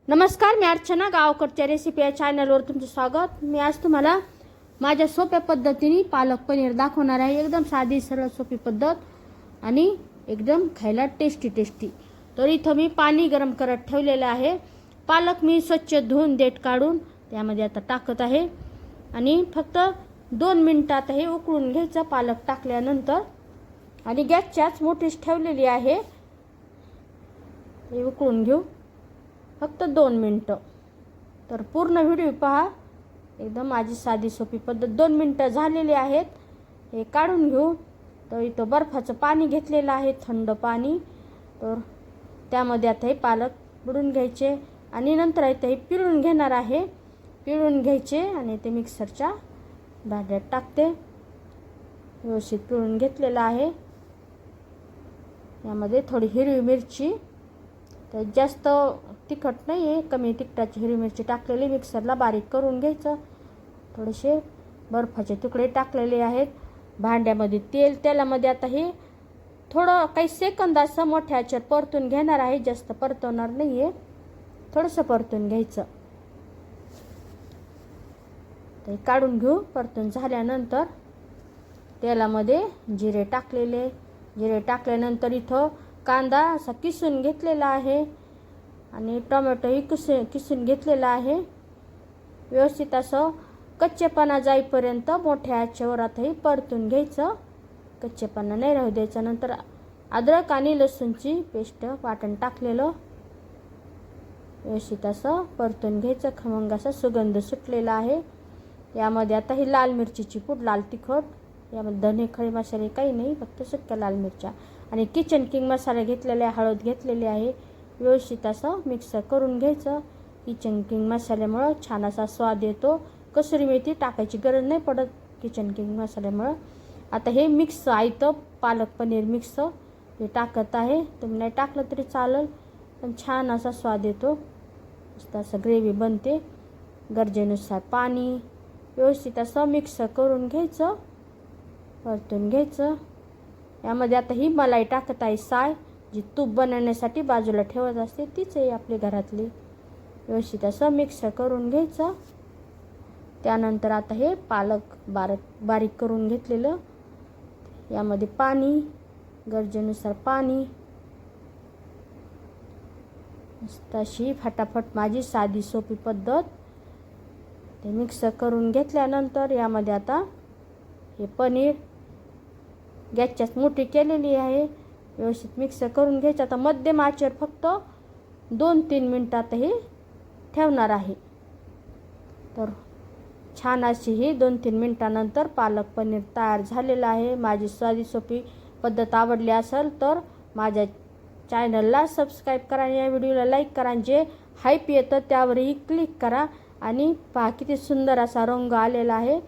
नमस्कार, मी अर्चना गावकरच्या रेसिपी या चॅनलवर तुमचं स्वागत। मी आज तुम्हाला माझ्या सोप्या पद्धतीने पालक पनीर दाखवणार आहे। एकदम साधी सरळ सोपी पद्धत आणि एकदम खायला टेस्टी। तर इथं मी पाणी गरम करत ठेवलेलं आहे। पालक मी स्वच्छ धुवून देठ काढून त्यामध्ये आता टाकत आहे आणि फक्त 2 मिनिटात हे उकळून घ्यायचं। पालक टाकल्यानंतर आणि गॅसच्याच मोठीच ठेवलेली आहे, हे उकळून घेऊ फक्त 2 मिनिटं। तर पूर्ण व्हिडिओ पहा, एकदम माझी साधी सोपी पद्धत। 2 मिनिटं झालेली आहेत, हे काढून घेऊ। तर इथं बर्फाचं पाणी घेतलेलं आहे, थंड पाणी। तर त्यामध्ये आता हे पालक बुडून घ्यायचे आणि नंतर इथं हे पिळून घेणार आहे। पिळून घ्यायचे आणि ते मिक्सरच्या भांड्यात टाकते। व्यवस्थित पिळून घेतलेलं आहे। यामध्ये थोडी हिरवी मिरची, तर जास्त तिखट नाही आहे, कमी तिखटाची हिरवी मिरची टाकलेली, मिक्सरला बारीक करून घ्यायचं। थोडेसे बर्फाचे तुकडे टाकलेले आहेत। भांड्यामध्ये तेलामध्ये आता हे थोडं काही सेकंद असं मोठ्या आचेवर परतून घेणार आहे, जास्त परतवणार नाही आहे, थोडंसं परतून घ्यायचं। ते काढून घेऊ। परतून झाल्यानंतर तेलामध्ये जिरे टाकल्यानंतर इथं कांदा असा किसून घेतलेला आहे आणि टोमॅटोही किसून घेतलेला आहे। व्यवस्थित असं कच्चेपणा जाईपर्यंत मोठ्या आचेवर आता हे परतून घ्यायचं, कच्चेपणा नाही राहू द्यायचा। नंतर अद्रक आणि लसूणची पेस्ट वाटण टाकलेलं व्यवस्थित असं परतून घ्यायचं। खमंग असा सुगंध सुटलेला आहे। यामध्ये आता ही लाल मिरचीची पूड, लाल तिखट, यामध्ये धने खडे मसाले काही नाही, फक्त सुक्या लाल मिरच्या आणि किचन किंग मसाला घेतलेला आहे, हळद घेतलेली आहे। व्यवस्थित असं मिक्स करून घ्यायचं। किचन किंग मसाल्यामुळं छान असा स्वाद येतो। कसुरी मेथी टाकायची गरज नाही पडत किचन किंग मसाल्यामुळं। आता हे मिक्स आयतं पालक पनीर मिक्स हे टाकत आहे। तुम्ही नाही टाकलं तरी चालेल, पण छान असा स्वाद येतो, मस्त असं ग्रेव्ही बनते। गरजेनुसार पाणी व्यवस्थित असं मिक्स करून घ्यायचं, परतून घ्यायचं। यामध्ये आता ही मलाई टाकत आहे, साय जी तूप बनवण्यासाठी बाजूला ठेवत असते, तीच आहे आपली घरातली। व्यवस्थित असं मिक्स करून घ्यायचं। त्यानंतर आता हे पालक बारीक करून घेतलेलं, यामध्ये पाणी, गरजेनुसार पाणी, मस्त अशी फटाफट माझी साधी सोपी पद्धत। ते मिक्स करून घेतल्यानंतर यामध्ये आता हे पनीर गॅसच्याच मोठी केलेली आहे, व्यवस्थित मिक्स करून घ्यायचं। आता मध्यम आचेवर फक्त 2-3 मिनिटात हे ठेवणार आहे। तर छान अशी ही 2-3 मिनिटानंतर पालक पनीर तयार झालेलं आहे। माझी साधी सोपी पद्धत आवडली असेल तर माझ्या चॅनलला सबस्क्राईब करा, या व्हिडिओला लाईक करा, जे हाईप येतं त्यावरही क्लिक करा आणि पहा किती सुंदर असा रंग आलेला आहे।